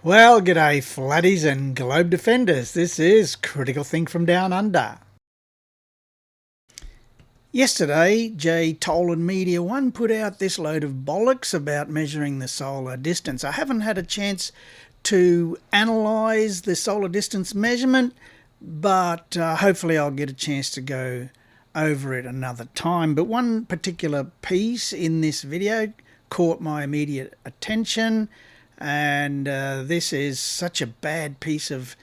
Well, g'day flatties and globe defenders. This is Critical Think from Down Under. Yesterday, JTolan Media1 put out this load of bollocks about measuring the solar distance. I haven't had a chance to analyse the solar distance measurement, but hopefully I'll get a chance to go over it another time. But one particular piece in this video caught my immediate attention, and this is such a bad piece of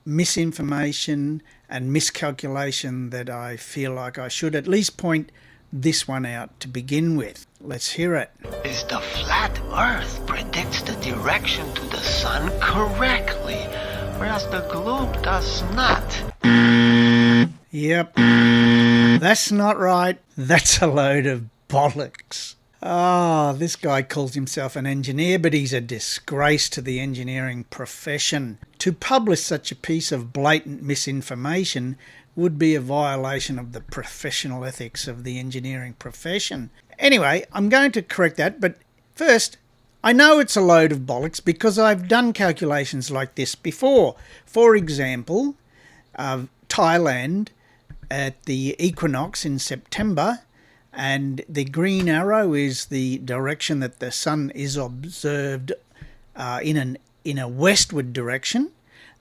misinformation and miscalculation that I feel like I should at least point this one out to begin with. Let's hear it. Is the flat Earth predicts the direction to the sun correctly, whereas the globe does not. Yep, that's not right. That's a load of bollocks. This guy calls himself an engineer, but he's a disgrace to the engineering profession. To publish such a piece of blatant misinformation would be a violation of the professional ethics of the engineering profession. Anyway, I'm going to correct that, but first, I know it's a load of bollocks because I've done calculations like this before. For example, Thailand at the equinox in September, and the green arrow is the direction that the sun is observed in a westward direction.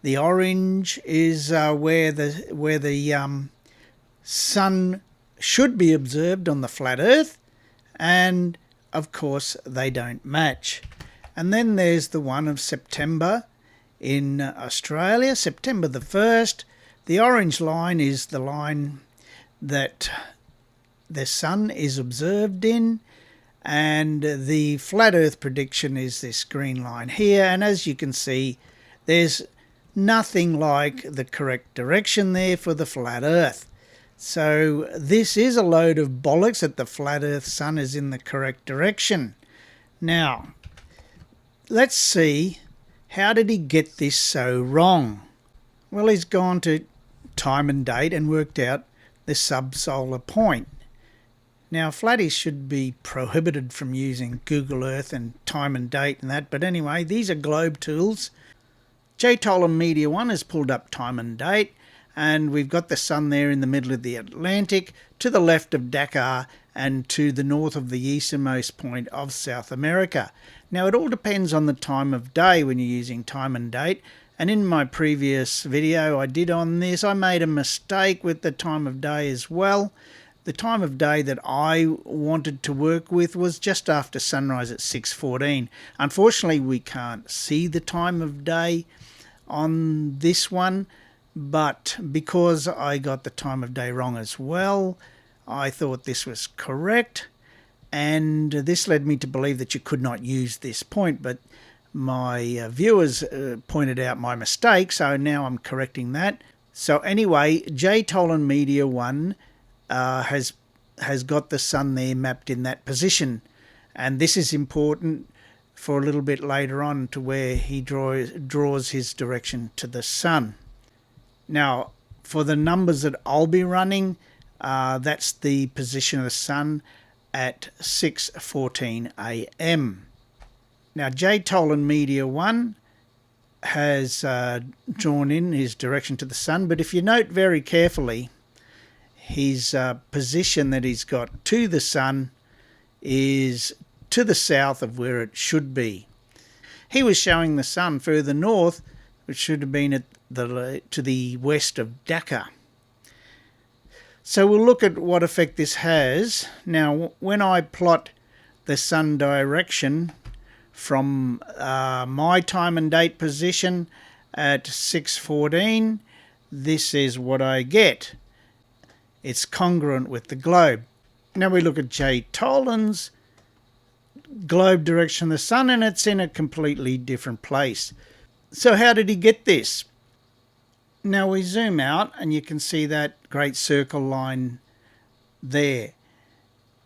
The orange is where the sun should be observed on the flat Earth, and of course they don't match. And then there's the one of September in Australia, September the 1st. The orange line is the line that the sun is observed in, and the flat Earth prediction is this green line here. And as you can see, there's nothing like the correct direction there for the flat Earth. So this is a load of bollocks that the flat Earth sun is in the correct direction. Now, let's see, how did he get this so wrong? Well, he's gone to time and date and worked out the subsolar point. Now, flatties should be prohibited from using Google Earth and time and date and that, but anyway, these are globe tools. JTolan Media1 has pulled up time and date, and we've got the sun there in the middle of the Atlantic, to the left of Dakar and to the north of the easternmost point of South America. Now, it all depends on the time of day when you're using time and date, and in my previous video I did on this, I made a mistake with the time of day as well. The time of day that I wanted to work with was just after sunrise at 6:14. Unfortunately, we can't see the time of day on this one, but because I got the time of day wrong as well, I thought this was correct, and this led me to believe that you could not use this point, but my viewers pointed out my mistake, so now I'm correcting that. So anyway, JTolan Media1 has got the sun there mapped in that position, and this is important for a little bit later on to where he draws his direction to the sun. Now, for the numbers that I'll be running, that's the position of the sun at 6:14 a.m. Now, JTolan Media1 has drawn in his direction to the sun, but if you note very carefully, his position that he's got to the sun is to the south of where it should be. He was showing the sun further north, which should have been to the west of Dakar. So we'll look at what effect this has. Now, when I plot the sun direction from my time and date position at 6:14, this is what I get. It's congruent with the globe. Now we look at JTolan's globe direction of the sun, and it's in a completely different place. So how did he get this? Now we zoom out and you can see that great circle line there.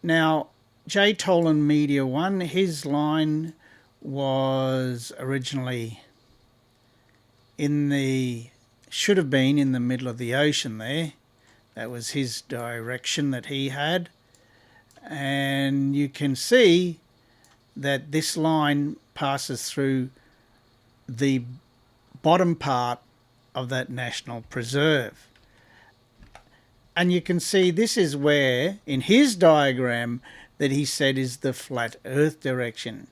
Now, JTolan Media1, his line was originally should have been in the middle of the ocean there. That was his direction that he had. And you can see that this line passes through the bottom part of that national preserve. And you can see this is where, in his diagram, that he said is the flat Earth direction.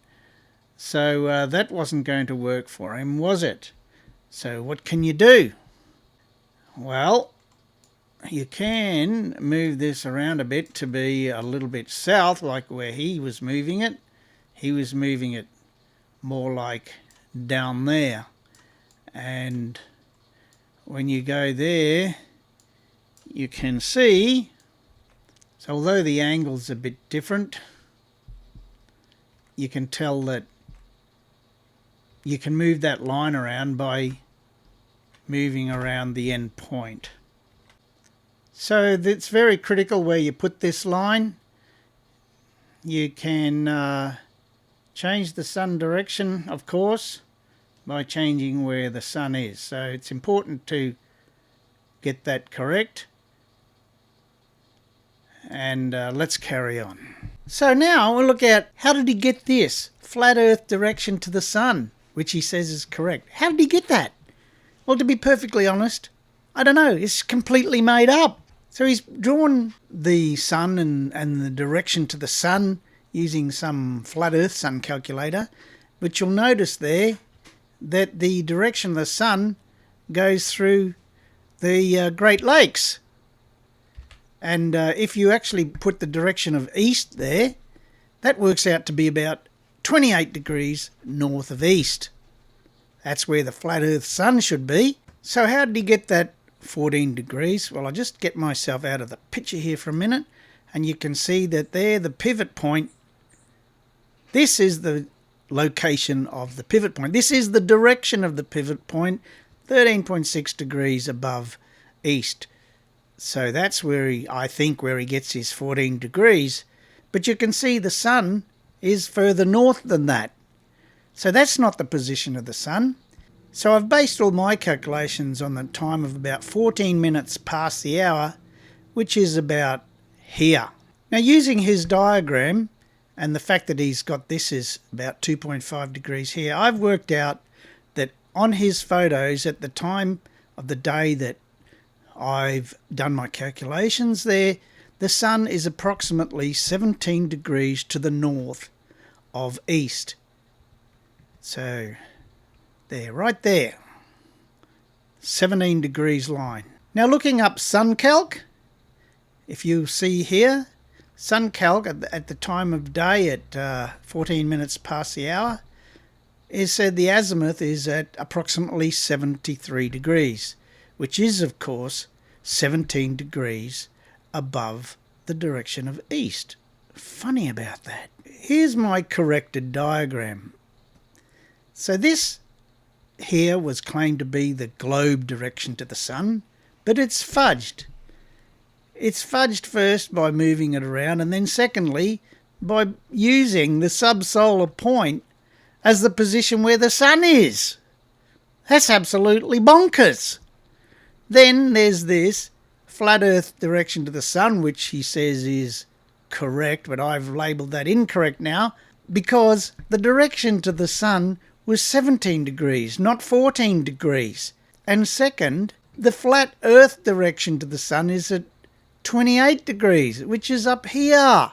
So that wasn't going to work for him, was it? So what can you do? Well, you can move this around a bit to be a little bit south, like where he was moving it. He was moving it more like down there. And when you go there, you can see, so although the angle's a bit different, you can tell that you can move that line around by moving around the end point. So it's very critical where you put this line. You can change the sun direction, of course, by changing where the sun is. So it's important to get that correct. And let's carry on. So now we'll look at, how did he get this flat Earth direction to the sun, which he says is correct? How did he get that? Well, to be perfectly honest, I don't know. It's completely made up. So he's drawn the sun and the direction to the sun using some flat Earth sun calculator. But you'll notice there that the direction of the sun goes through the Great Lakes. And if you actually put the direction of east there, that works out to be about 28 degrees north of east. That's where the flat Earth sun should be. So how did he get that 14 degrees? Well, I'll just get myself out of the picture here for a minute, and you can see that there, the pivot point, this is the location of the pivot point. This is the direction of the pivot point, 13.6 degrees above east. So that's where I think where he gets his 14 degrees. But you can see the sun is further north than that. So that's not the position of the sun. So I've based all my calculations on the time of about 14 minutes past the hour, which is about here. Now, using his diagram and the fact that he's got this is about 2.5 degrees here, I've worked out that on his photos at the time of the day that I've done my calculations there, the sun is approximately 17 degrees to the north of east. So there, right there, 17 degrees line. Now looking up SunCalc, if you see here, SunCalc at the time of day at 14 minutes past the hour, is said the azimuth is at approximately 73 degrees, which is of course 17 degrees above the direction of east. Funny about that. Here's my corrected diagram. So this here was claimed to be the globe direction to the sun, but it's fudged. It's fudged first by moving it around, and then secondly by using the subsolar point as the position where the sun is. That's absolutely bonkers. Then there's this flat Earth direction to the sun, which he says is correct, but I've labelled that incorrect now because the direction to the sun was 17 degrees, not 14 degrees. And second, the flat Earth direction to the sun is at 28 degrees, which is up here.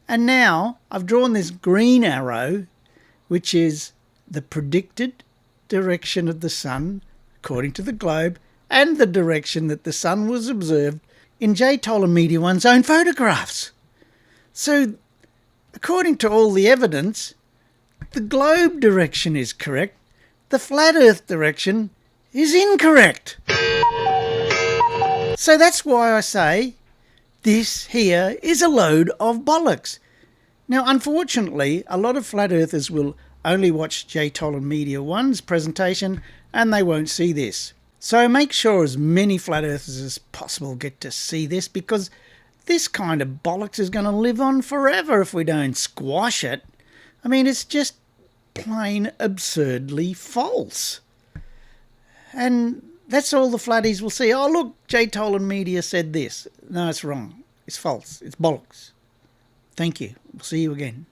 And now I've drawn this green arrow, which is the predicted direction of the sun according to the globe and the direction that the sun was observed in JTolan Media1's own photographs. So, according to all the evidence, the globe direction is correct, the flat Earth direction is incorrect. So that's why I say this here is a load of bollocks. Now, unfortunately, a lot of flat earthers will only watch JTolan Media1's presentation and they won't see this. So make sure as many flat earthers as possible get to see this, because this kind of bollocks is going to live on forever if we don't squash it. I mean, it's just plain absurdly false. And that's all the flatties will see. Oh, look, JTolan Media said this. No, it's wrong. It's false. It's bollocks. Thank you. We'll see you again.